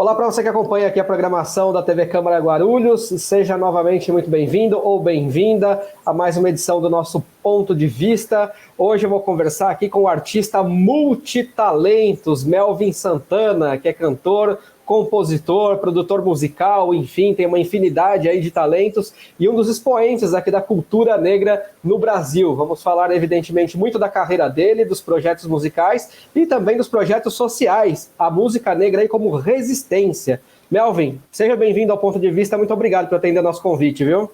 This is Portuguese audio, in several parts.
Olá para você que acompanha aqui a programação da TV Câmara Guarulhos, seja novamente muito bem-vindo ou bem-vinda a mais uma edição do nosso Ponto de Vista. Hoje eu vou conversar aqui com o artista multitalentos, Melvin Santana, que é cantor, compositor, produtor musical, enfim, tem uma infinidade aí de talentos e um dos expoentes aqui da cultura negra no Brasil. Vamos falar, evidentemente, muito da carreira dele, dos projetos musicais e também dos projetos sociais, a música negra aí como resistência. Melvin, seja bem-vindo ao Ponto de Vista, muito obrigado por atender nosso convite, viu?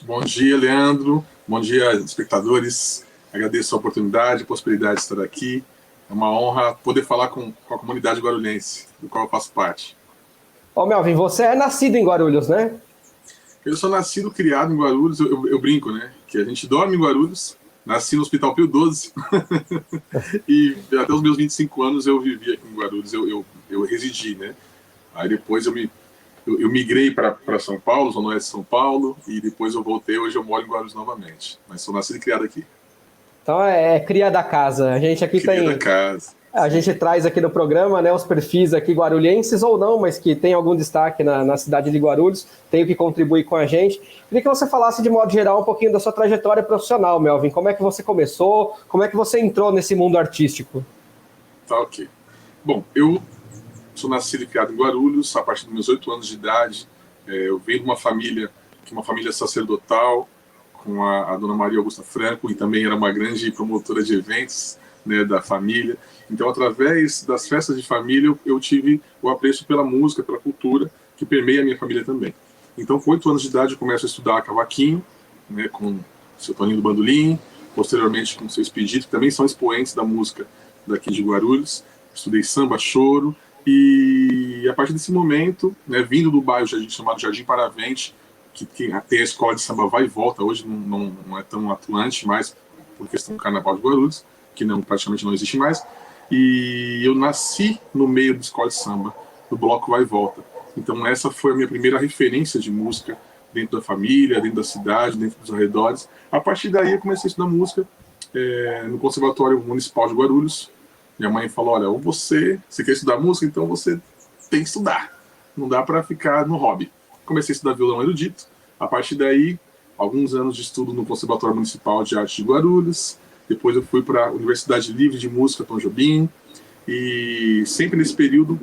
Bom dia, Leandro, bom dia, espectadores, agradeço a oportunidade, a possibilidade de estar aqui. É uma honra poder falar com a comunidade guarulhense, do qual eu faço parte. Ô Melvin, você é nascido em Guarulhos, né? Eu sou nascido, criado em Guarulhos, eu brinco, né? Que a gente dorme em Guarulhos, nasci no Hospital Pio XII, e até os meus 25 anos eu vivi aqui em Guarulhos, eu residi, né? Aí depois eu migrei para São Paulo, Zona Oeste de São Paulo, e depois eu voltei, hoje eu moro em Guarulhos novamente. Mas sou nascido e criado aqui. Então é cria da casa. A gente aqui cria da casa. A gente traz aqui no programa, né, os perfis aqui guarulhenses ou não, mas que tem algum destaque na cidade de Guarulhos, tem que contribuir com a gente. Queria que você falasse de modo geral um pouquinho da sua trajetória profissional, Melvin. Como é que você começou? Como é que você entrou nesse mundo artístico? Tá, ok. Bom, eu sou nascido e criado em Guarulhos a partir dos meus 8 anos de idade. Eu venho de uma família sacerdotal, com a dona Maria Augusta Franco, e também era uma grande promotora de eventos, né, da família. Então, através das festas de família, eu tive o apreço pela música, pela cultura, que permeia a minha família também. Então, com 8 anos de idade, eu começo a estudar cavaquinho, né, com o seu Toninho do Bandolim, posteriormente com o seu Expedito, que também são expoentes da música daqui de Guarulhos. Estudei samba, choro, e a partir desse momento, né, vindo do bairro chamado Jardim Paravente, que tem a escola de samba vai e volta, hoje não é tão atuante mais por questão do Carnaval de Guarulhos, que praticamente não existe mais, e eu nasci no meio da escola de samba, do bloco vai e volta. Então essa foi a minha primeira referência de música dentro da família, dentro da cidade, dentro dos arredores. A partir daí eu comecei a estudar música no Conservatório Municipal de Guarulhos. Minha mãe falou, olha, ou você quer estudar música, então você tem que estudar, não dá para ficar no hobby. Comecei a estudar violão erudito. A partir daí, alguns anos de estudo no Conservatório Municipal de Arte de Guarulhos. Depois eu fui para a Universidade Livre de Música, Tom Jobim. E sempre nesse período,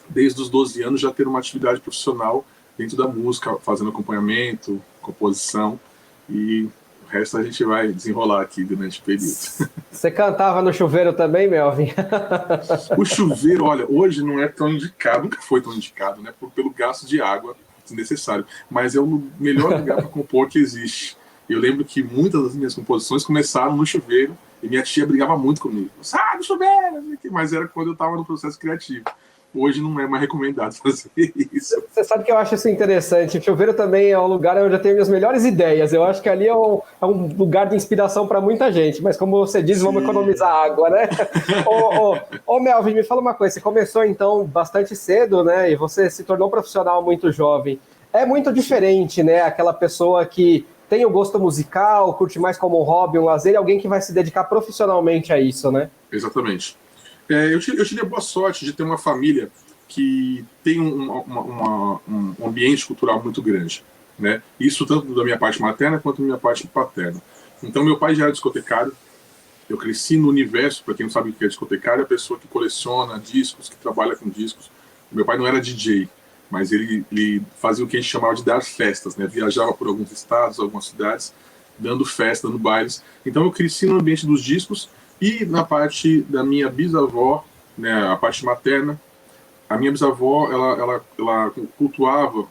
desde os 12 anos, já ter uma atividade profissional dentro da música, fazendo acompanhamento, composição. E o resto a gente vai desenrolar aqui durante o período. Você cantava no chuveiro também, Melvin? O chuveiro, olha, hoje não é tão indicado, nunca foi tão indicado, né? Pelo gasto de água necessário, mas é o melhor lugar para compor que existe. Eu lembro que muitas das minhas composições começaram no chuveiro e minha tia brigava muito comigo. Sai do chuveiro! Mas era quando eu estava no processo criativo. Hoje não é mais recomendado fazer isso. Você sabe que eu acho isso interessante. O chuveiro também é um lugar onde eu tenho minhas melhores ideias. Eu acho que ali é um lugar de inspiração para muita gente. Mas como você diz, vamos economizar água, né? Ô Melvin, me fala uma coisa. Você começou então bastante cedo, né? E você se tornou profissional muito jovem. É muito diferente, né? Aquela pessoa que tem o gosto musical, curte mais como um hobby, um lazer, e alguém que vai se dedicar profissionalmente a isso, né? Exatamente. Eu tive a boa sorte de ter uma família que tem um ambiente cultural muito grande, né? Isso tanto da minha parte materna quanto da minha parte paterna. Então, meu pai já era discotecário. Eu cresci no universo, para quem não sabe o que é discotecário, é a pessoa que coleciona discos, que trabalha com discos. Meu pai não era DJ, mas ele fazia o que a gente chamava de dar festas, né? Viajava por alguns estados, algumas cidades, dando festa, dando bailes. Então, eu cresci no ambiente dos discos. E na parte da minha bisavó, né, a parte materna, a minha bisavó ela cultuava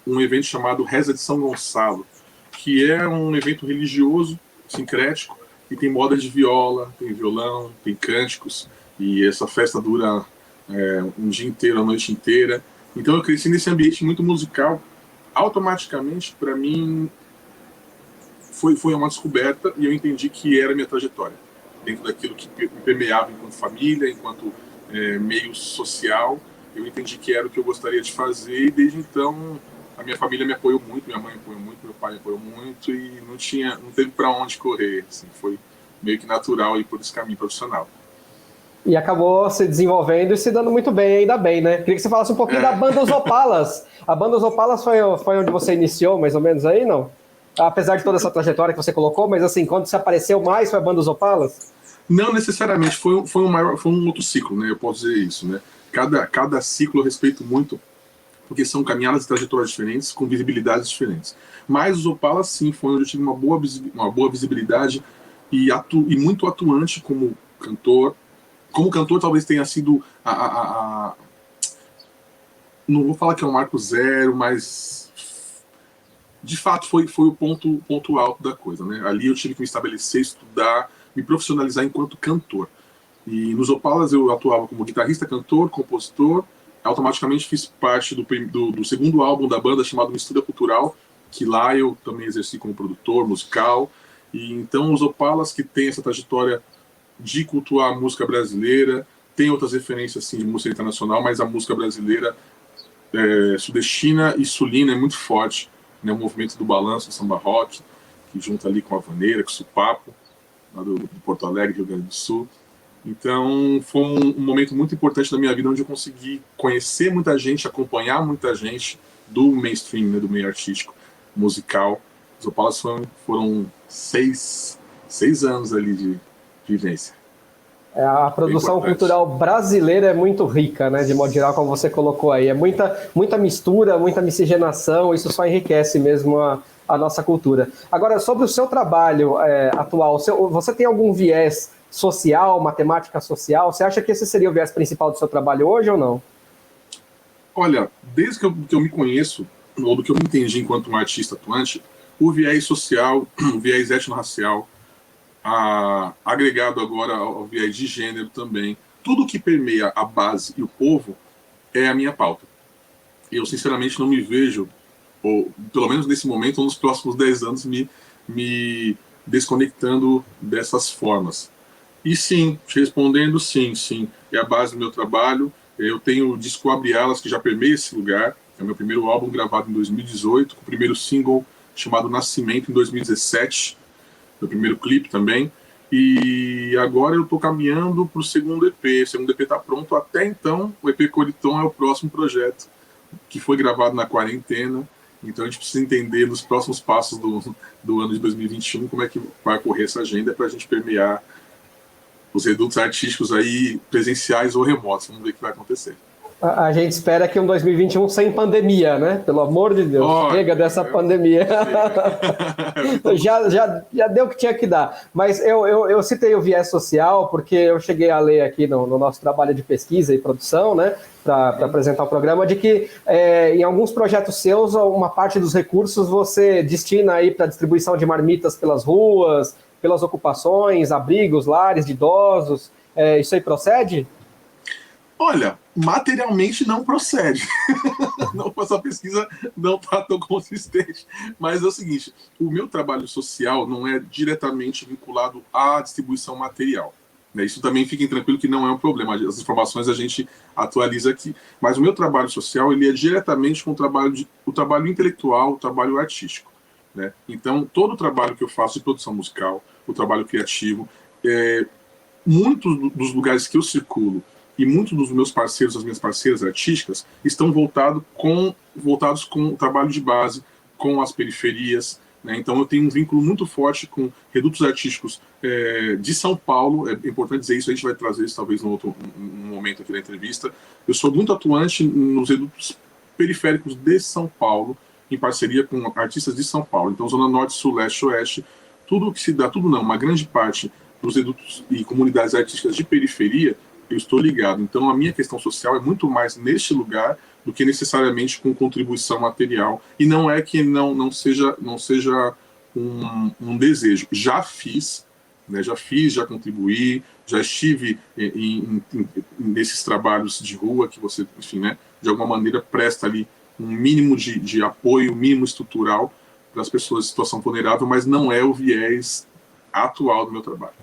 um evento chamado Reza de São Gonçalo, que é um evento religioso, sincrético, e tem moda de viola, tem violão, tem cânticos, e essa festa dura um dia inteiro, a noite inteira. Então eu cresci nesse ambiente muito musical. Automaticamente, para mim, foi uma descoberta, e eu entendi que era a minha trajetória, dentro daquilo que me permeava enquanto família, enquanto meio social. Eu entendi que era o que eu gostaria de fazer, e desde então a minha família me apoiou muito, minha mãe apoiou muito, meu pai apoiou muito, e não teve para onde correr, assim, foi meio que natural ir por esse caminho profissional. E acabou se desenvolvendo e se dando muito bem, ainda bem, né? Queria que você falasse um pouquinho da Banda Os Opalas. A Banda Os Opalas foi onde você iniciou, mais ou menos, aí, não? Apesar de toda essa trajetória que você colocou, mas assim, quando você apareceu mais, foi a Banda Os Opalas? Não necessariamente, foi um outro ciclo, né? Eu posso dizer isso, né? Cada ciclo eu respeito muito, porque são caminhadas e trajetórias diferentes, com visibilidades diferentes. Mas os Opalas, sim, foi onde eu tive uma boa visibilidade e muito atuante como cantor. Como cantor, talvez tenha sido não vou falar que é um marco zero, mas de fato foi o ponto alto da coisa, né? Ali eu tive que me estabelecer, estudar, me profissionalizar enquanto cantor. E nos Opalas eu atuava como guitarrista, cantor, compositor. Automaticamente fiz parte do segundo álbum da banda, chamado Mistura Cultural, que lá eu também exerci como produtor musical. E então os Opalas, que tem essa trajetória de cultuar a música brasileira, tem outras referências assim, de música internacional, mas a música brasileira sudestina e sulina é muito forte, né? O movimento do balanço, do samba rock, que junta ali com a vaneira, com o supapo, lá do Porto Alegre, Rio Grande do Sul. Então foi um momento muito importante da minha vida, onde eu consegui conhecer muita gente, acompanhar muita gente do mainstream, né, do meio artístico, musical. Os Opalas foram 6 anos ali de vivência. A produção cultural brasileira é muito rica, né? De modo geral, como você colocou aí. É muita mistura, muita miscigenação, isso só enriquece mesmo a nossa cultura. Agora, sobre o seu trabalho atual, você tem algum viés social, matemática social? Você acha que esse seria o viés principal do seu trabalho hoje ou não? Olha, desde que eu me conheço, ou do que eu me entendi enquanto um artista atuante, o viés social, o viés etnorracial, agregado agora ao viés de gênero também, tudo que permeia a base e o povo é a minha pauta. Eu, sinceramente, não me vejo, ou pelo menos nesse momento, ou nos próximos 10 anos, me desconectando dessas formas. E sim, te respondendo, sim, é a base do meu trabalho. Eu tenho o disco Abre Alas, que já permeia esse lugar. É o meu primeiro álbum, gravado em 2018, com o primeiro single chamado Nascimento, em 2017. Meu primeiro clipe também. E agora eu estou caminhando para o segundo EP. O segundo EP está pronto. Até então, o EP Coriton é o próximo projeto, que foi gravado na quarentena. Então a gente precisa entender nos próximos passos do ano de 2021 como é que vai ocorrer essa agenda para a gente permear os redutos artísticos aí, presenciais ou remotos. Vamos ver o que vai acontecer. A gente espera que um 2021 sem pandemia, né? Pelo amor de Deus, chega dessa pandemia. já deu o que tinha que dar. Mas eu citei o viés social porque eu cheguei a ler aqui no nosso trabalho de pesquisa e produção, né? Para apresentar o programa, de que em alguns projetos seus, uma parte dos recursos você destina aí para distribuição de marmitas pelas ruas, pelas ocupações, abrigos, lares de idosos. Isso aí procede? Olha, materialmente não procede. Essa pesquisa não está tão consistente. Mas é o seguinte, o meu trabalho social não é diretamente vinculado à distribuição material. Isso também, fiquem tranquilos que não é um problema. As informações a gente atualiza aqui. Mas o meu trabalho social ele é diretamente com o trabalho intelectual, o trabalho artístico. Né? Então, todo o trabalho que eu faço de produção musical, o trabalho criativo, muitos dos lugares que eu circulo e muitos dos meus parceiros, as minhas parceiras artísticas, estão voltados com o trabalho de base, com as periferias. Né? Então eu tenho um vínculo muito forte com redutos artísticos de São Paulo. É importante dizer isso, a gente vai trazer isso talvez num momento aqui da entrevista. Eu sou muito atuante nos redutos periféricos de São Paulo, em parceria com artistas de São Paulo. Então Zona Norte, Sul, Leste, Oeste, tudo que se dá, tudo não, uma grande parte dos redutos e comunidades artísticas de periferia, eu estou ligado. Então, a minha questão social é muito mais neste lugar do que necessariamente com contribuição material. E não é que não seja um desejo. Já fiz, né, já contribuí, já estive nesses trabalhos de rua que você, enfim, né, de alguma maneira presta ali um mínimo de apoio, um mínimo estrutural para as pessoas em situação vulnerável, mas não é o viés atual do meu trabalho.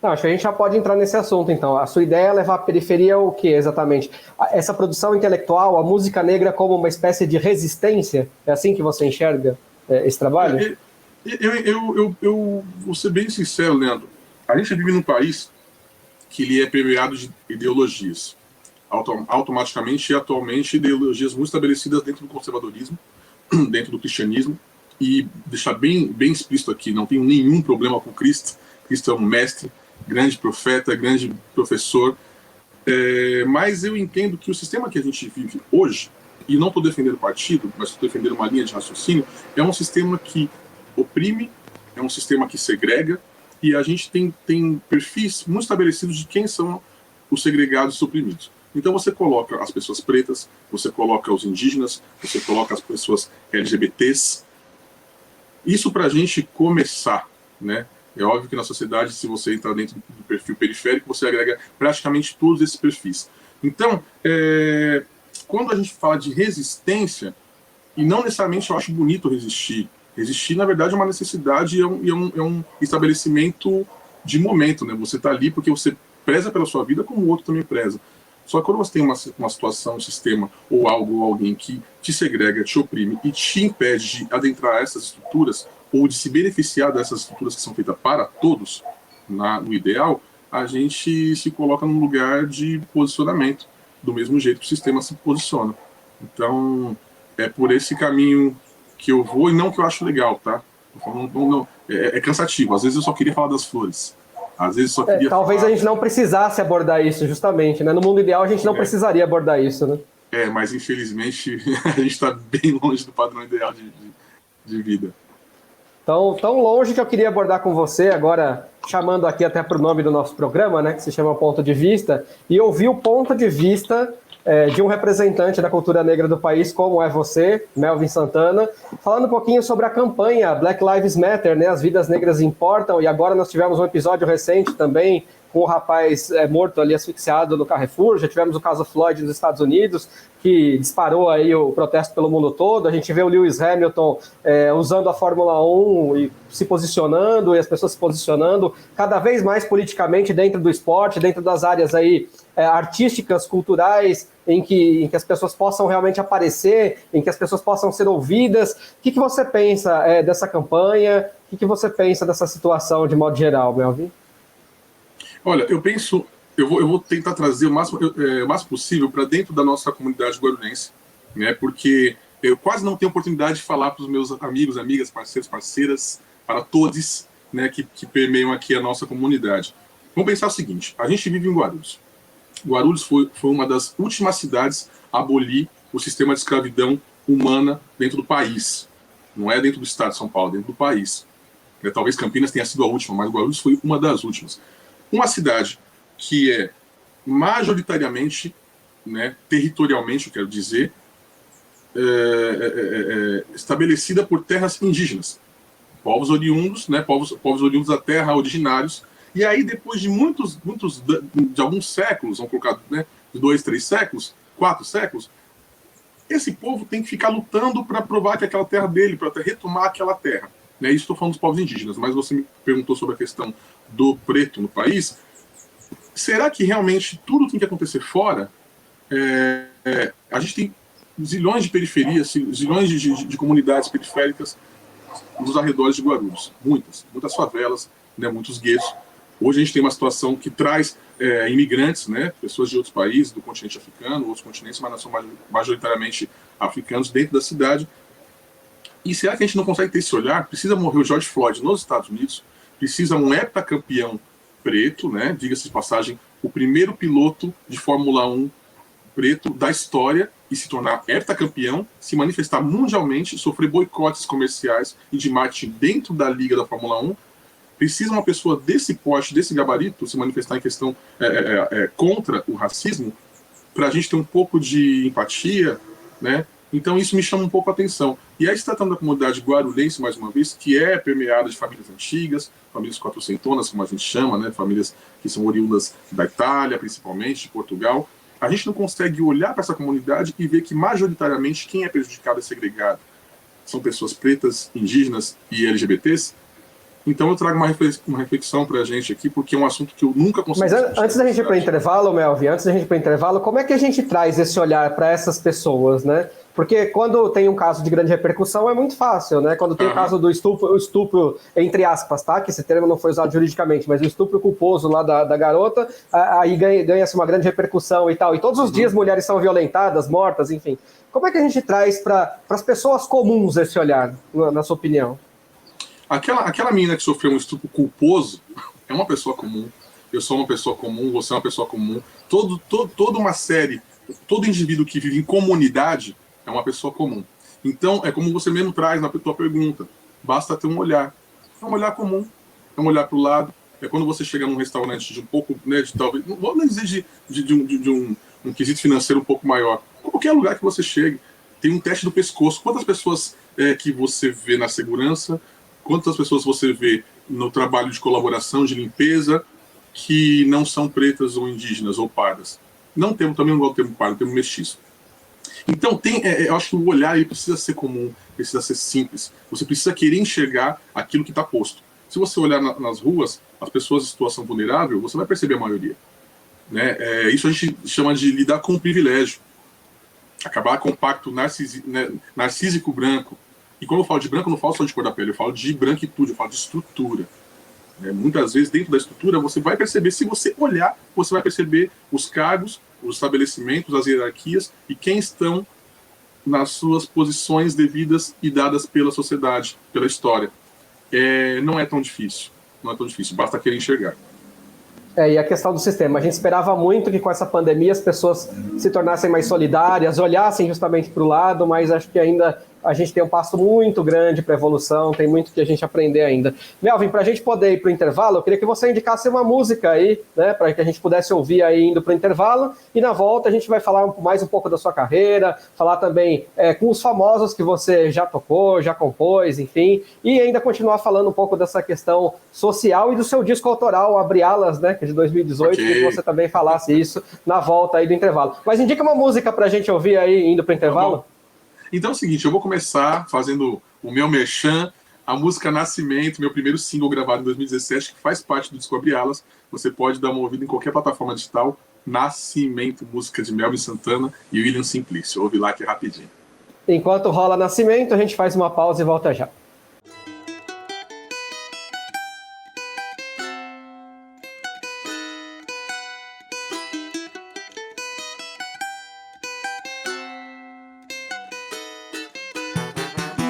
Não, acho que a gente já pode entrar nesse assunto, então. A sua ideia é levar a periferia o que, exatamente? Essa produção intelectual, a música negra como uma espécie de resistência? É assim que você enxerga esse trabalho? Eu vou ser bem sincero, Leandro. A gente vive num país que ele é permeado de ideologias. Automaticamente e atualmente, ideologias muito estabelecidas dentro do conservadorismo, dentro do cristianismo, e deixar bem explícito aqui, não tenho nenhum problema com Cristo. Cristo é um mestre, grande profeta, grande professor, mas eu entendo que o sistema que a gente vive hoje, e não estou defendendo o partido, mas estou defendendo uma linha de raciocínio, é um sistema que oprime, é um sistema que segrega, e a gente tem perfis muito estabelecidos de quem são os segregados e oprimidos. Então você coloca as pessoas pretas, você coloca os indígenas, você coloca as pessoas LGBTs. Isso para a gente começar, né? É óbvio que na sociedade, se você entrar dentro do perfil periférico, você agrega praticamente todos esses perfis. Então, quando a gente fala de resistência, e não necessariamente eu acho bonito resistir. Resistir, na verdade, é uma necessidade e é um estabelecimento de momento, né? Você está ali porque você preza pela sua vida como o outro também preza. Só que quando você tem uma situação, um sistema ou algo ou alguém que te segrega, te oprime e te impede de adentrar essas estruturas ou de se beneficiar dessas estruturas que são feitas para todos, no ideal, a gente se coloca num lugar de posicionamento, do mesmo jeito que o sistema se posiciona. Então, é por esse caminho que eu vou e não que eu acho legal, tá? Não, é cansativo. Às vezes eu só queria falar das flores. Às vezes só queria talvez falar... a gente não precisasse abordar isso, justamente, né? No mundo ideal a gente não precisaria abordar isso, né? Mas infelizmente a gente está bem longe do padrão ideal de vida. Tão longe que eu queria abordar com você, agora chamando aqui até para o nome do nosso programa, né, que se chama Ponto de Vista, e ouvir o ponto de vista de um representante da cultura negra do país, como é você, Melvin Santana, falando um pouquinho sobre a campanha Black Lives Matter, né, as vidas negras importam, e agora nós tivemos um episódio recente também com o rapaz morto ali, asfixiado no Carrefour, já tivemos o caso Floyd nos Estados Unidos, que disparou aí o protesto pelo mundo todo, a gente vê o Lewis Hamilton usando a Fórmula 1 e se posicionando, e as pessoas se posicionando cada vez mais politicamente dentro do esporte, dentro das áreas aí artísticas, culturais, em que as pessoas possam realmente aparecer, em que as pessoas possam ser ouvidas. O que você pensa dessa campanha? O que você pensa dessa situação de modo geral, Melvin? Olha, eu penso, eu vou tentar trazer o máximo possível para dentro da nossa comunidade guarulhense, né? Porque eu quase não tenho oportunidade de falar para os meus amigos, amigas, parceiros, parceiras, para todos, né, que permeiam aqui a nossa comunidade. Vamos pensar o seguinte: a gente vive em Guarulhos. Guarulhos foi uma das últimas cidades a abolir o sistema de escravidão humana dentro do país. Não é dentro do estado de São Paulo, dentro do país. Talvez Campinas tenha sido a última, mas Guarulhos foi uma das últimas. Uma cidade que é majoritariamente, né, territorialmente, eu quero dizer, estabelecida por terras indígenas, povos oriundos, né, povos oriundos da terra, originários. E aí, depois de de alguns séculos, vamos colocar, né, de 2, 3 séculos, 4 séculos, esse povo tem que ficar lutando para provar que aquela terra dele, para retomar aquela terra. Né? Isso estou falando dos povos indígenas, mas você me perguntou sobre a questão do preto no país. Será que realmente tudo tem que acontecer fora? A gente tem zilhões de periferias, zilhões de comunidades periféricas nos arredores de Guarulhos. Muitas favelas, né, muitos guetos. Hoje a gente tem uma situação que traz imigrantes, né, pessoas de outros países, do continente africano, outros continentes, mas não são majoritariamente africanos dentro da cidade. E será que a gente não consegue ter esse olhar? Precisa morrer o George Floyd nos Estados Unidos, precisa um heptacampeão preto, né, diga-se de passagem, o primeiro piloto de Fórmula 1 preto da história, e se tornar heptacampeão, se manifestar mundialmente, sofrer boicotes comerciais e de marketing dentro da liga da Fórmula 1. Precisa uma pessoa desse porte, desse gabarito, se manifestar em questão contra o racismo, para a gente ter um pouco de empatia, né? Então isso me chama um pouco a atenção. E aí se tratando da comunidade guarulhense, mais uma vez, que é permeada de famílias antigas, famílias quatrocentonas, como a gente chama, né? Famílias que são oriundas da Itália, principalmente, de Portugal. A gente não consegue olhar para essa comunidade e ver que majoritariamente quem é prejudicado é segregado. São pessoas pretas, indígenas e LGBTs. Então eu trago uma reflexão para a gente aqui, porque é um assunto que eu nunca consegui... Mas antes da gente ir para o intervalo, Melvin, como é que a gente traz esse olhar para essas pessoas, né? Porque quando tem um caso de grande repercussão é muito fácil, né? Quando tem o caso do estupro, entre aspas, tá? Que esse termo não foi usado juridicamente, mas o estupro culposo lá da garota, aí ganha-se uma grande repercussão e tal. E todos os dias mulheres são violentadas, mortas, enfim. Como é que a gente traz para as pessoas comuns esse olhar, na sua opinião? Aquela menina que sofreu um estupro culposo é uma pessoa comum. Eu sou uma pessoa comum, você é uma pessoa comum. Toda uma série, todo indivíduo que vive em comunidade é uma pessoa comum. Então, é como você mesmo traz na tua pergunta. Basta ter um olhar. É um olhar comum. É um olhar para o lado. É quando você chega num restaurante de um pouco, né, de talvez, não vou dizer de um quesito financeiro um pouco maior. Qualquer lugar que você chegue, tem um teste do pescoço. Quantas pessoas que você vê na segurança? Quantas pessoas você vê no trabalho de colaboração, de limpeza, que não são pretas ou indígenas ou pardas? Também não gosto do termo pardo, temos mestiço. Então, eu acho que o olhar ele precisa ser comum, precisa ser simples. Você precisa querer enxergar aquilo que está posto. Se você olhar nas ruas, as pessoas em situação vulnerável, você vai perceber a maioria. Né? Isso a gente chama de lidar com o privilégio. Acabar com o pacto narcísico branco. E quando eu falo de branco, eu não falo só de cor da pele, eu falo de branquitude, eu falo de estrutura. Muitas vezes, dentro da estrutura, você vai perceber, se você olhar, você vai perceber os cargos, os estabelecimentos, as hierarquias e quem estão nas suas posições devidas e dadas pela sociedade, pela história. Não é tão difícil, basta querer enxergar. E a questão do sistema, a gente esperava muito que com essa pandemia as pessoas se tornassem mais solidárias, olhassem justamente para o lado, mas acho que ainda a gente tem um passo muito grande para a evolução, tem muito que a gente aprender ainda. Melvin, para a gente poder ir para o intervalo, eu queria que você indicasse uma música aí, né, para que a gente pudesse ouvir aí indo para o intervalo, e na volta a gente vai falar mais um pouco da sua carreira, falar também com os famosos que você já tocou, já compôs, enfim, e ainda continuar falando um pouco dessa questão social e do seu disco autoral, Abre Alas, né, que é de 2018, okay. Que você também falasse isso na volta aí do intervalo. Mas indica uma música para a gente ouvir aí indo para o intervalo. Então é o seguinte, eu vou começar fazendo o meu merchan, a música Nascimento, meu primeiro single gravado em 2017, que faz parte do disco Abre Alas. Você pode dar uma ouvida em qualquer plataforma digital. Nascimento, música de Melvin Santana e William Simplício. Ouve lá que é rapidinho. Enquanto rola Nascimento, a gente faz uma pausa e volta já.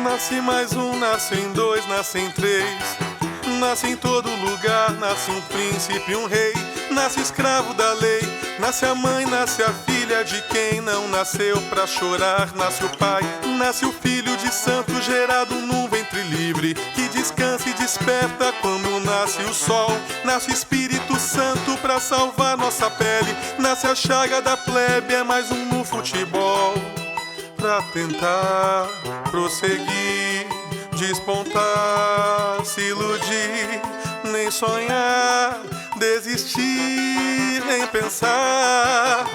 Nasce mais um, nasce em dois, nasce em três. Nasce em todo lugar, nasce um príncipe, um rei. Nasce escravo da lei, nasce a mãe, nasce a filha de quem não nasceu pra chorar. Nasce o pai, nasce o filho de santo gerado num ventre livre, que descansa e desperta quando nasce o sol. Nasce o Espírito Santo pra salvar nossa pele. Nasce a chaga da plebe, é mais um no futebol. Pra tentar prosseguir, despontar, se iludir, nem sonhar, desistir, nem pensar.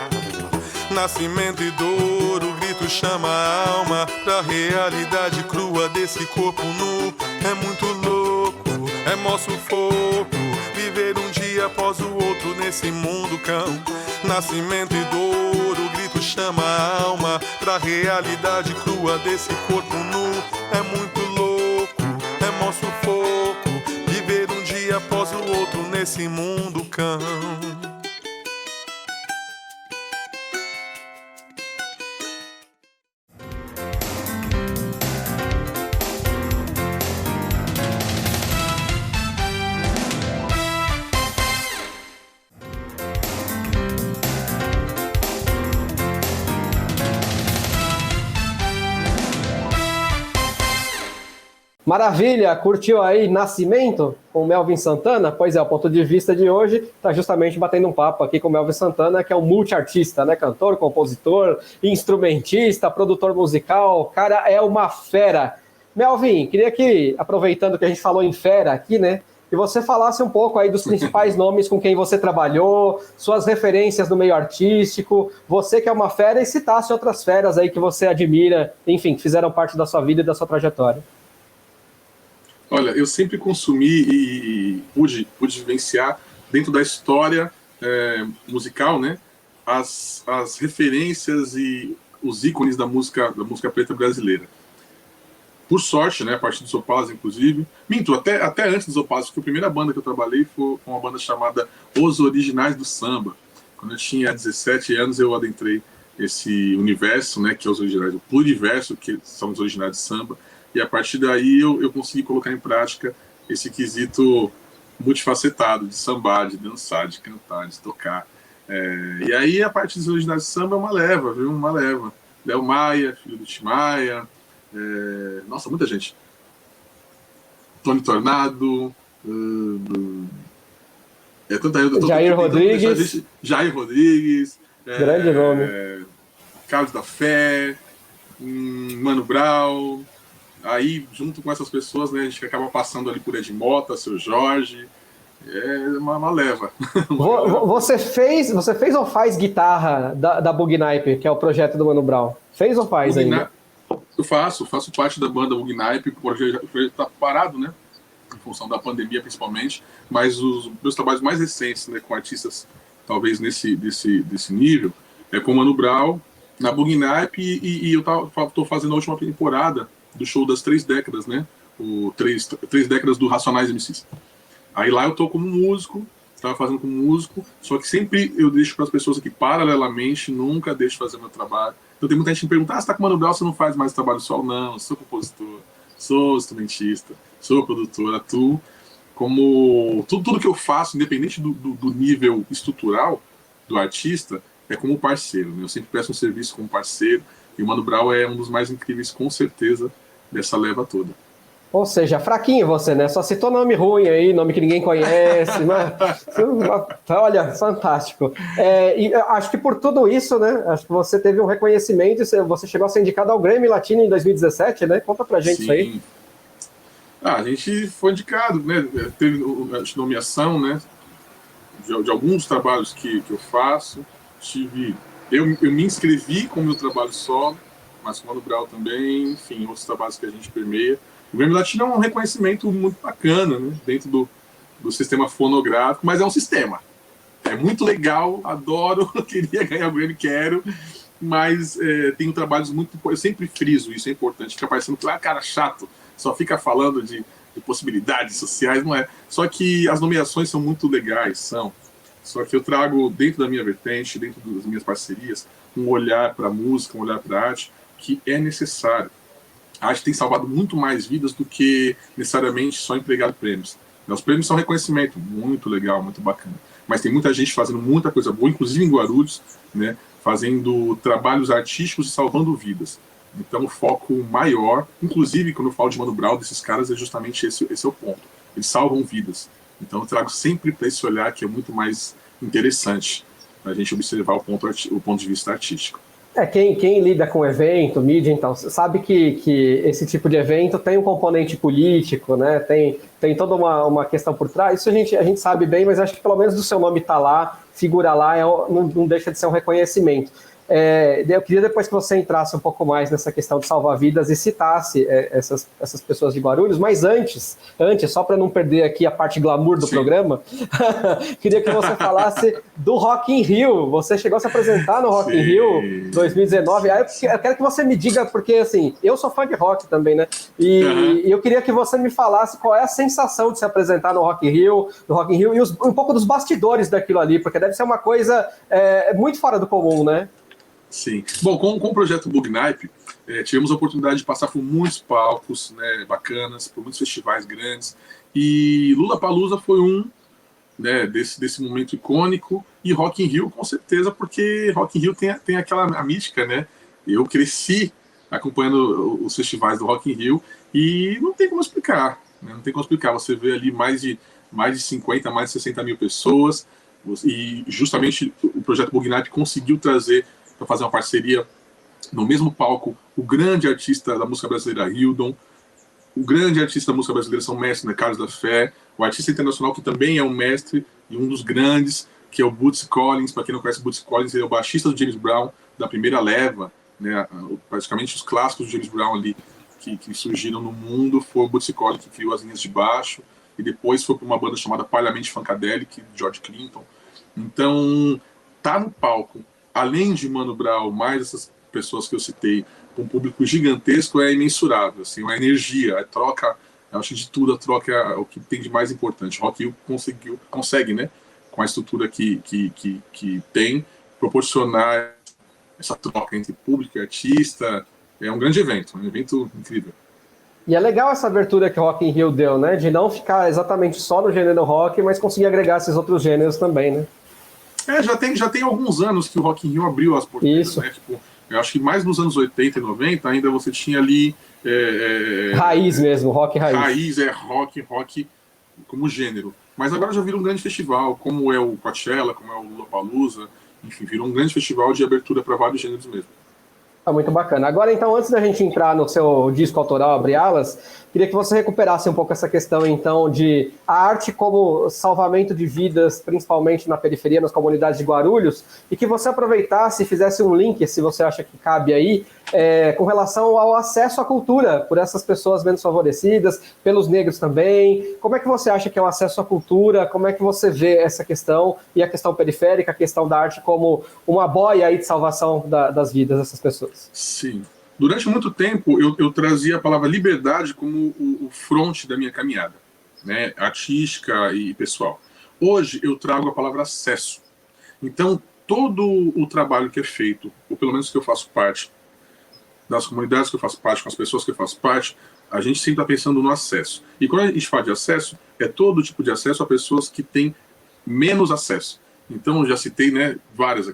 Nascimento e dor, o grito chama a alma pra realidade crua desse corpo nu. É muito louco, é mó sufoco, viver um dia após o outro nesse mundo cão. Nascimento e dor, o grito chama a alma pra realidade crua desse corpo nu. É muito louco, é mó sufoco, viver um dia após o outro nesse mundo cão. Maravilha, curtiu aí Nascimento com o Melvin Santana? Pois é, o ponto de vista de hoje está justamente batendo um papo aqui com o Melvin Santana, que é um multiartista, né? Cantor, compositor, instrumentista, produtor musical, o cara é uma fera. Melvin, queria que, aproveitando que a gente falou em fera aqui, né? Que você falasse um pouco aí dos principais nomes com quem você trabalhou, suas referências no meio artístico, você que é uma fera, e citasse outras feras aí que você admira, enfim, que fizeram parte da sua vida e da sua trajetória. Olha, eu sempre consumi e pude vivenciar dentro da história musical, né, as referências e os ícones da música preta brasileira. Por sorte, né, a partir dos Opazas, inclusive. Minto, até antes dos Opazas, porque a primeira banda que eu trabalhei foi uma banda chamada Os Originais do Samba. Quando eu tinha 17 anos, eu adentrei esse universo, né, que é os originais do pluriverso, que são os originais do samba. E a partir daí eu consegui colocar em prática esse quesito multifacetado de sambar, de dançar, de cantar, de tocar. E aí, a partir dos originais do samba, é uma leva, viu? Uma leva. Léo Maia, filho do Tim Maia. Nossa, muita gente. Tony Tornado. Jair Rodrigues. Jair Rodrigues. Grande nome. Carlos da Fé. Mano Brown. Aí, junto com essas pessoas, né, a gente acaba passando ali por Ed Mota, Seu Jorge. É uma leva. Você fez ou faz guitarra da Bugnipe, que é o projeto do Mano Brown? Fez ou faz ainda? Eu faço parte da banda Bugnipe, o projeto está parado, né? Em função da pandemia, principalmente. Mas os meus trabalhos mais recentes, né, com artistas, talvez desse nível, é com o Mano Brown, na Bugnipe, e eu estou fazendo a última temporada do show das 3 décadas, né? Três décadas do Racionais MCs. Aí lá eu tô como músico, estava fazendo como músico, só que sempre eu deixo para as pessoas aqui paralelamente, nunca deixo de fazer meu trabalho. Então tem muita gente que me pergunta, você tá com o Mano Brown, você não faz mais trabalho solo? Não, sou compositor, sou instrumentista, sou produtor, atuo. Como tudo que eu faço, independente do nível estrutural do artista, é como parceiro, né? Eu sempre presto um serviço como parceiro, e o Mano Brown é um dos mais incríveis, com certeza, dessa leva toda. Ou seja, fraquinho você, né? Só citou nome ruim aí, nome que ninguém conhece. Mas, olha, fantástico. E acho que por tudo isso, né? Acho que você teve um reconhecimento, você chegou a ser indicado ao Grammy Latino em 2017, né? Conta pra gente. Sim. Isso aí. A gente foi indicado, né? Teve nomeação, né? De alguns trabalhos que eu faço. Eu me inscrevi com o meu trabalho solo, mas com o Mano Brown também, enfim, outros trabalhos que a gente permeia. O Grammy Latino é um reconhecimento muito bacana, né, dentro do sistema fonográfico, mas é um sistema. É muito legal, adoro, queria ganhar o Grammy, quero, mas tenho trabalhos muito... Eu sempre friso, isso é importante, fica parecendo que, cara, chato, só fica falando de possibilidades sociais, não é? Só que as nomeações são muito legais, só que eu trago dentro da minha vertente, dentro das minhas parcerias, um olhar para a música, um olhar para a arte, que é necessário. A arte tem salvado muito mais vidas do que necessariamente só entregar prêmios. Os prêmios são reconhecimento, muito legal, muito bacana. Mas tem muita gente fazendo muita coisa boa, inclusive em Guarulhos, né, fazendo trabalhos artísticos e salvando vidas. Então o foco maior, inclusive quando eu falo de Mano Brown, desses caras, é justamente esse é o ponto. Eles salvam vidas. Então eu trago sempre para esse olhar que é muito mais interessante para a gente observar o ponto de vista artístico. Quem lida com evento, mídia, então, sabe que esse tipo de evento tem um componente político, né? Tem toda uma questão por trás. Isso a gente sabe bem, mas acho que pelo menos o seu nome está lá, figura lá, não deixa de ser um reconhecimento. Eu queria depois que você entrasse um pouco mais nessa questão de salvar vidas e citasse essas pessoas de Guarulhos, mas antes, só para não perder aqui a parte glamour do programa, queria que você falasse do Rock in Rio. Você chegou a se apresentar no Rock in Rio 2019. Aí eu quero que você me diga, porque assim, eu sou fã de rock também, né? E eu queria que você me falasse qual é a sensação de se apresentar no Rock in Rio e um pouco dos bastidores daquilo ali, porque deve ser uma coisa muito fora do comum, né? Sim. Bom, com o projeto Bugnipe, tivemos a oportunidade de passar por muitos palcos, né, bacanas, por muitos festivais grandes, e Lollapalooza foi né, desse momento icônico, e Rock in Rio, com certeza, porque Rock in Rio tem aquela mística, né? Eu cresci acompanhando os festivais do Rock in Rio, e não tem como explicar, né? Não tem como explicar. Você vê ali mais de 50, mais de 60 mil pessoas, e justamente o projeto Bugnipe conseguiu trazer para fazer uma parceria no mesmo palco o grande artista da música brasileira, Hildon, o grande artista da música brasileira, são mestres, né, Carlos da Fé, o artista internacional que também é um mestre e um dos grandes, que é o Bootsy Collins. Para quem não conhece Bootsy Collins, ele é o baixista do James Brown, da primeira leva, né, praticamente os clássicos do James Brown ali que surgiram no mundo, foi o Bootsy Collins que criou as linhas de baixo, e depois foi para uma banda chamada Parliament Funkadelic, de George Clinton. Então, tá no palco, além de Mano Brown, mais pessoas que eu citei, com um público gigantesco, é imensurável, assim, uma energia, a troca, eu acho que de tudo a troca é o que tem de mais importante. O Rock in Rio consegue, né, com a estrutura que tem, proporcionar essa troca entre público e artista. É um grande evento, um evento incrível. E é legal essa abertura que o Rock in Rio deu, né? De não ficar exatamente só no gênero rock, mas conseguir agregar esses outros gêneros também, né? Já tem alguns anos que o Rock in Rio abriu as porteiras, Isso. né? Tipo, eu acho que mais nos anos 80 e 90 ainda você tinha ali... raiz mesmo, rock raiz. Rock como gênero. Mas agora já virou um grande festival, como é o Coachella, como é o Lollapalooza, enfim, virou um grande festival de abertura para vários gêneros mesmo. Muito bacana. Agora, então, antes da gente entrar no seu disco autoral, Abre Alas, queria que você recuperasse um pouco essa questão, então, de a arte como salvamento de vidas, principalmente na periferia, nas comunidades de Guarulhos, e que você aproveitasse e fizesse um link, se você acha que cabe aí, com relação ao acesso à cultura por essas pessoas menos favorecidas, pelos negros também. Como é que você acha que é o acesso à cultura? Como é que você vê essa questão e a questão periférica, a questão da arte como uma boia aí de salvação das vidas dessas pessoas? Sim. Durante muito tempo, eu trazia a palavra liberdade como o fronte da minha caminhada, né, artística e pessoal. Hoje, eu trago a palavra acesso. Então, todo o trabalho que é feito, ou pelo menos que eu faço parte, das comunidades que eu faço parte, com as pessoas que eu faço parte, a gente sempre está pensando no acesso. E quando a gente fala de acesso, é todo tipo de acesso a pessoas que têm menos acesso. Então, já citei, né, vários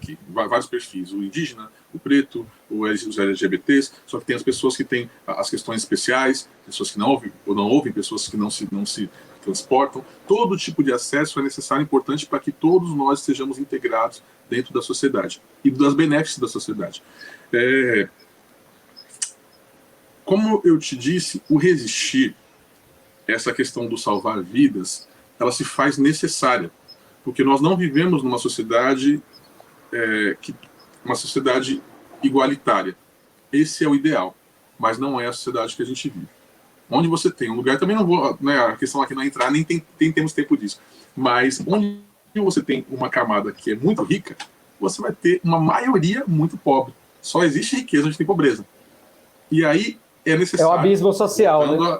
perfis, o indígena, o preto, os LGBTs, só que tem as pessoas que têm as questões especiais, pessoas que não ouvem ou não ouvem, pessoas que não se transportam. Todo tipo de acesso é necessário e importante para que todos nós estejamos integrados dentro da sociedade e das benefícios da sociedade. Como eu te disse, o resistir, essa questão do salvar vidas, ela se faz necessária, porque nós não vivemos numa sociedade uma sociedade igualitária. Esse é o ideal, mas não é a sociedade que a gente vive. Onde você tem um lugar, também não vou, né, a questão aqui não é entrar, nem temos tempo disso, mas onde você tem uma camada que é muito rica, você vai ter uma maioria muito pobre. Só existe riqueza onde tem pobreza. E aí é necessário... É o abismo social, né?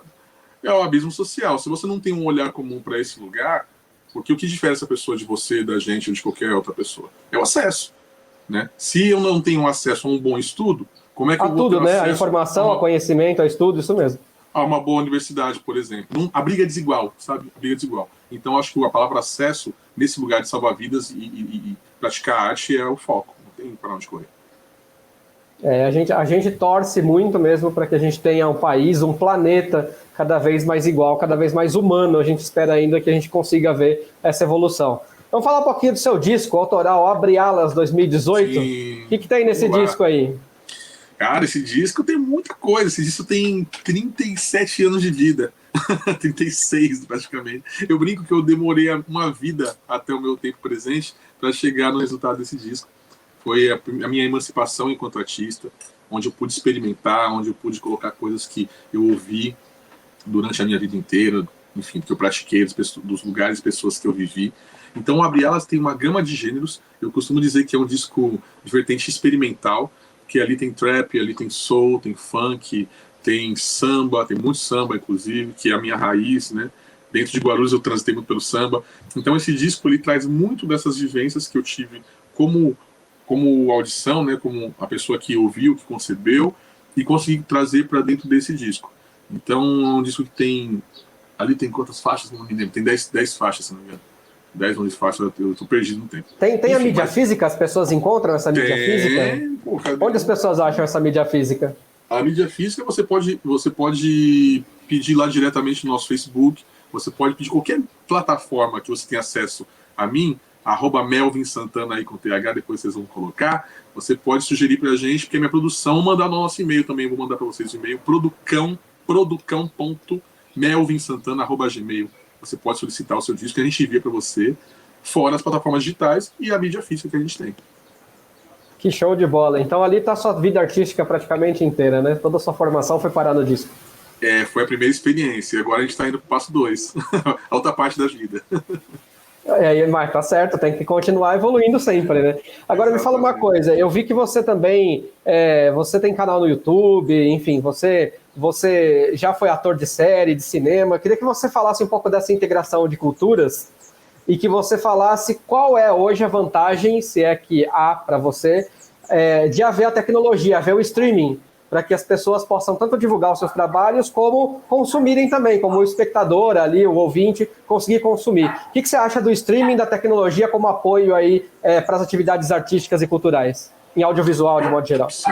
É o abismo social. Se você não tem um olhar comum para esse lugar, porque o que difere essa pessoa de você, da gente ou de qualquer outra pessoa? É o acesso. Né? Se eu não tenho acesso a um bom estudo, como é que eu vou ter acesso a informação, a conhecimento, a estudo, isso mesmo. A uma boa universidade, por exemplo. A briga é desigual, sabe? A briga é desigual. Então, acho que a palavra acesso, nesse lugar de salvar vidas e praticar arte, é o foco. Não tem para onde correr. A gente torce muito mesmo para que a gente tenha um país, um planeta cada vez mais igual, cada vez mais humano. A gente espera ainda que a gente consiga ver essa evolução. Vamos falar um pouquinho do seu disco autoral, Abre Alas 2018. Sim. O que tem nesse disco aí? Cara, esse disco tem muita coisa. Esse disco tem 37 anos de vida. 36, praticamente. Eu brinco que eu demorei uma vida até o meu tempo presente para chegar no resultado desse disco. Foi a minha emancipação enquanto artista, onde eu pude experimentar, onde eu pude colocar coisas que eu ouvi durante a minha vida inteira, enfim, que eu pratiquei, dos lugares e pessoas que eu vivi. Então, Abre Alas tem uma gama de gêneros. Eu costumo dizer que é um disco de vertente experimental, que ali tem trap, ali tem soul, tem funk, tem samba, tem muito samba, inclusive, que é a minha raiz, né? Dentro de Guarulhos eu transitei muito pelo samba. Então, esse disco ele traz muito dessas vivências que eu tive como audição, né? Como a pessoa que ouviu, que concebeu, e consegui trazer para dentro desse disco. Então, é um disco que tem... Ali tem quantas faixas? Não me lembro. Tem 10 faixas, se não me engano. 10 ou 11 faixas, eu tô perdido no tempo. Tem enfim, a mídia física? As pessoas encontram essa mídia física? Onde as pessoas acham essa mídia física? A mídia física você pode pedir lá diretamente no nosso Facebook, você pode pedir qualquer plataforma que você tenha acesso a mim, @Melvin Santana aí com TH, depois vocês vão colocar. Você pode sugerir pra gente, porque a minha produção mandar no nosso e-mail também, vou mandar para vocês o e-mail, producão.melvinsantana@gmail. Você pode solicitar o seu disco que a gente envia para você, fora as plataformas digitais e a mídia física que a gente tem. Que show de bola. Então ali está a sua vida artística praticamente inteira, né? Toda a sua formação foi parar no disco. Foi a primeira experiência. Agora a gente está indo para o passo 2. A outra parte da vida. Mas tá certo, tem que continuar evoluindo sempre, né? Agora me fala uma coisa, eu vi que você também, você tem canal no YouTube, enfim, você já foi ator de série, de cinema, queria que você falasse um pouco dessa integração de culturas e que você falasse qual é hoje a vantagem, se é que há para você, de haver a tecnologia, haver o streaming, para que as pessoas possam tanto divulgar os seus trabalhos como consumirem também, como o espectador ali, o ouvinte, conseguir consumir. O que você acha do streaming, da tecnologia como apoio aí para as atividades artísticas e culturais, em audiovisual de modo geral? Sim.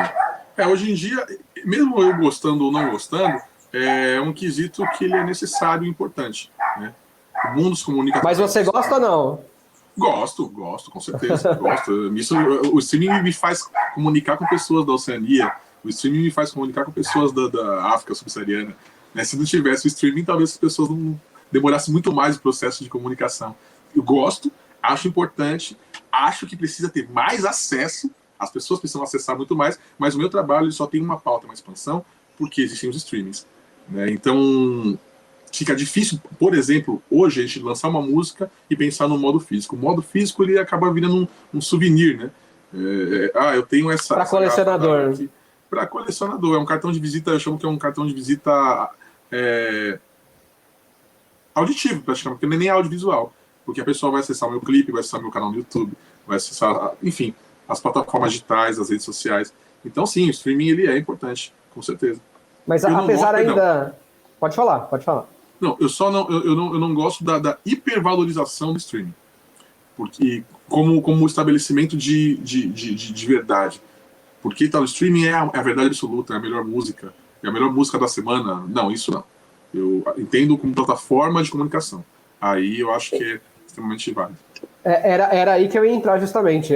Hoje em dia, mesmo eu gostando ou não gostando, é um quesito que ele é necessário e importante, né? O mundo se comunica... Mas você gosta ou não? Gosto, com certeza. Gosto. Isso, o streaming me faz comunicar com pessoas da Oceania, o streaming me faz comunicar com pessoas da África subsaariana. Né? Se não tivesse o streaming, talvez as pessoas não demorassem muito mais o processo de comunicação. Eu gosto, acho importante, acho que precisa ter mais acesso, as pessoas precisam acessar muito mais, mas o meu trabalho só tem uma pauta, uma expansão, porque existem os streamings. Né? Então, fica difícil, por exemplo, hoje a gente lançar uma música e pensar no modo físico. O modo físico ele acaba virando um souvenir, né? Eu tenho essa... Para colecionador. Para colecionador, é um cartão de visita, eu chamo que é um cartão de visita auditivo, praticamente, porque nem é audiovisual. Porque a pessoa vai acessar o meu clipe, vai acessar meu canal no YouTube, vai acessar, enfim, as plataformas digitais, as redes sociais. Então, sim, o streaming ele é importante, com certeza. Mas apesar ainda... Pode falar. Não, eu não gosto da hipervalorização do streaming. Porque, como estabelecimento de verdade. Porque o streaming é a verdade absoluta, é a melhor música, é a melhor música da semana. Não, isso não. Eu entendo como plataforma de comunicação. Aí eu acho que é extremamente válido. Era aí que eu ia entrar justamente.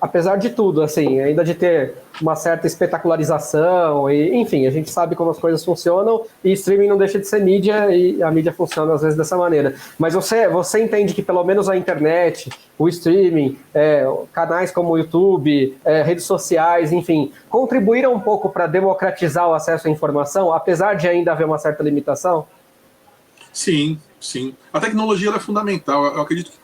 Apesar de tudo, assim, ainda de ter uma certa espetacularização, e, enfim, a gente sabe como as coisas funcionam, e streaming não deixa de ser mídia, e a mídia funciona às vezes dessa maneira. Mas você entende que pelo menos a internet, o streaming, canais como o YouTube, redes sociais, enfim, contribuíram um pouco para democratizar o acesso à informação, apesar de ainda haver uma certa limitação? Sim. A tecnologia ela é fundamental. Eu acredito que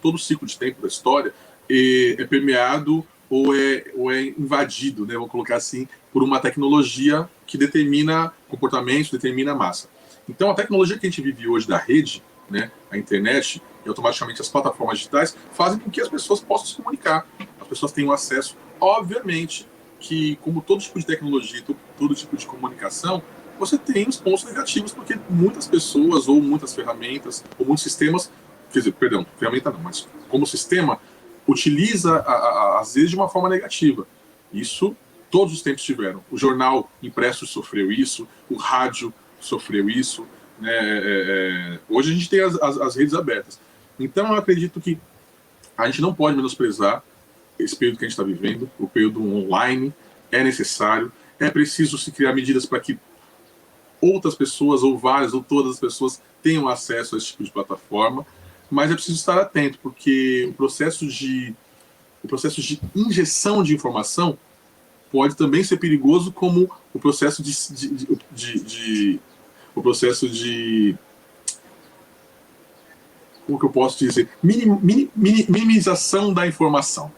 todo ciclo de tempo da história é permeado ou é invadido, né, vamos colocar assim, por uma tecnologia que determina comportamentos, determina massa. Então, a tecnologia que a gente vive hoje da rede, né, a internet e automaticamente as plataformas digitais, fazem com que as pessoas possam se comunicar. As pessoas tenham acesso. Obviamente que, como todo tipo de tecnologia, todo tipo de comunicação, você tem os pontos negativos, porque muitas pessoas, ou muitas ferramentas, ou muitos sistemas, ferramenta não, mas como sistema, utiliza, às vezes, de uma forma negativa. Isso todos os tempos tiveram. O jornal impresso sofreu isso, o rádio sofreu isso, né? Hoje a gente tem as redes abertas. Então eu acredito que a gente não pode menosprezar esse período que a gente está vivendo, o período online, é necessário, é preciso se criar medidas para que outras pessoas, ou várias, ou todas as pessoas tenham acesso a esse tipo de plataforma, mas é preciso estar atento, porque o processo de injeção de informação pode também ser perigoso, como o processo como que eu posso dizer? Minimização da informação.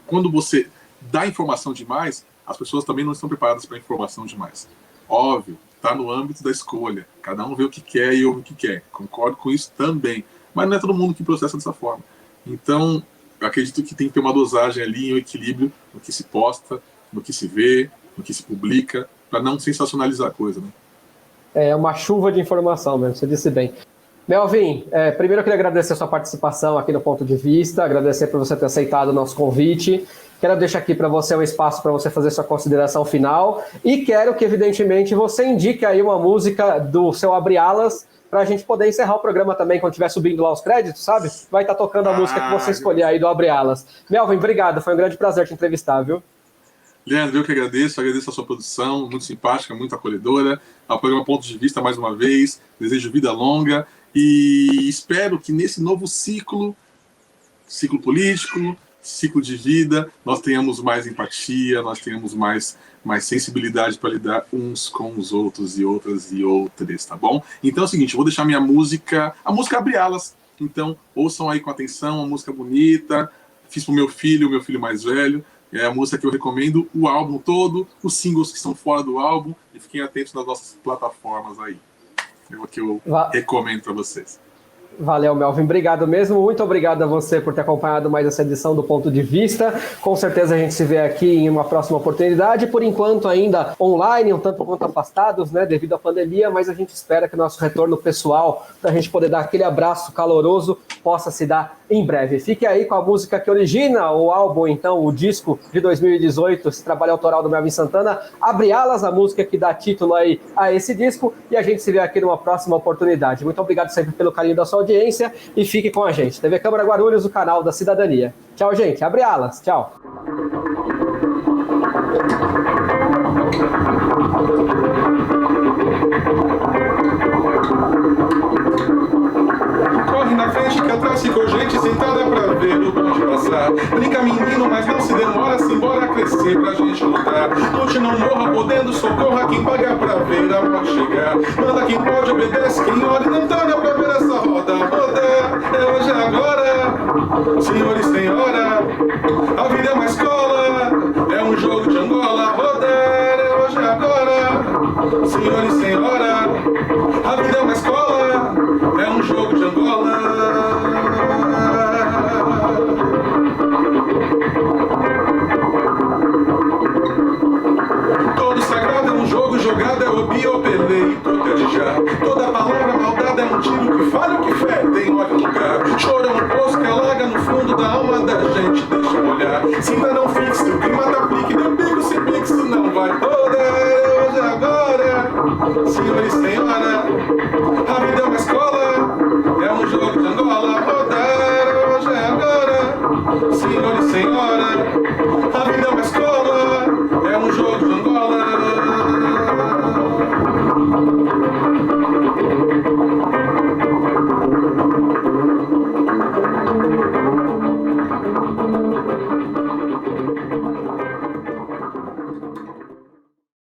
Quando você dá informação demais, as pessoas também não estão preparadas para informação demais. Óbvio, está no âmbito da escolha. Cada um vê o que quer e ouve o que quer. Concordo com isso também. Mas não é todo mundo que processa dessa forma. Então, eu acredito que tem que ter uma dosagem ali, um equilíbrio no que se posta, no que se vê, no que se publica, para não sensacionalizar a coisa, né? É uma chuva de informação mesmo, você disse bem. Melvin, primeiro eu queria agradecer a sua participação aqui no Ponto de Vista, agradecer por você ter aceitado o nosso convite. Quero deixar aqui para você um espaço para você fazer sua consideração final e quero que, evidentemente, você indique aí uma música do seu Abre Alas para a gente poder encerrar o programa também, quando estiver subindo lá os créditos, sabe? Vai estar tocando a música que você escolher aí do Abre Alas. Melvin, obrigado, foi um grande prazer te entrevistar, viu? Leandro, eu que agradeço a sua produção, muito simpática, muito acolhedora, ao programa Ponto de Vista mais uma vez, desejo vida longa e espero que nesse novo ciclo político, ciclo de vida, nós tenhamos mais empatia, nós tenhamos mais sensibilidade para lidar uns com os outros e outras, tá bom? Então é o seguinte, eu vou deixar minha música, a música Abre Alas, Então, ouçam aí com atenção, uma música bonita. Fiz pro meu filho mais velho. É a música que eu recomendo, o álbum todo, os singles que estão fora do álbum, e fiquem atentos nas nossas plataformas aí. É o que eu recomendo para vocês. Valeu, Melvin. Obrigado mesmo. Muito obrigado a você por ter acompanhado mais essa edição do Ponto de Vista. Com certeza a gente se vê aqui em uma próxima oportunidade. Por enquanto ainda online, um tanto quanto afastados, né, devido à pandemia, mas a gente espera que o nosso retorno pessoal, para a gente poder dar aquele abraço caloroso, possa se dar em breve. Fique aí com a música que origina o álbum, então, o disco de 2018, esse trabalho autoral do Melvin Santana, Abre Alas, a música que dá título aí a esse disco, e a gente se vê aqui numa próxima oportunidade. Muito obrigado sempre pelo carinho da sua audiência e fique com a gente. TV Câmara Guarulhos, o canal da cidadania. Tchau, gente. Abre alas. Tchau. Corre na frente que atrás ficou gente sentada pra ver o bonde passar. Brinca menino, mas não se demora, simbora crescer pra gente lutar. Lute, não morra, podendo, socorra quem paga pra ver a morte chegar. Manda quem pode, obedece quem ora e não tarda pra ver essa roda rodar. É hoje, é agora, senhores, tem hora. A vida é uma escola, é um jogo de Angola. Rodar, é hoje, é agora, senhores, tem hora. A vida é uma escola, é um jogo de Angola. Todo sagrado é um jogo jogado, é obi, opelei, protejar. Toda palavra maldada é um tiro que falha o que fede em olho lugar. Choro é um poço que alaga no fundo da alma da gente, deixa eu olhar. Se ainda não fixe, o clima tá pique, deu bico, se pique, se não vai rodar. Hoje, agora, senhores, senhora, a vida é uma escola, é um jogo de Angola. Rodar, hoje, agora, senhores, senhora.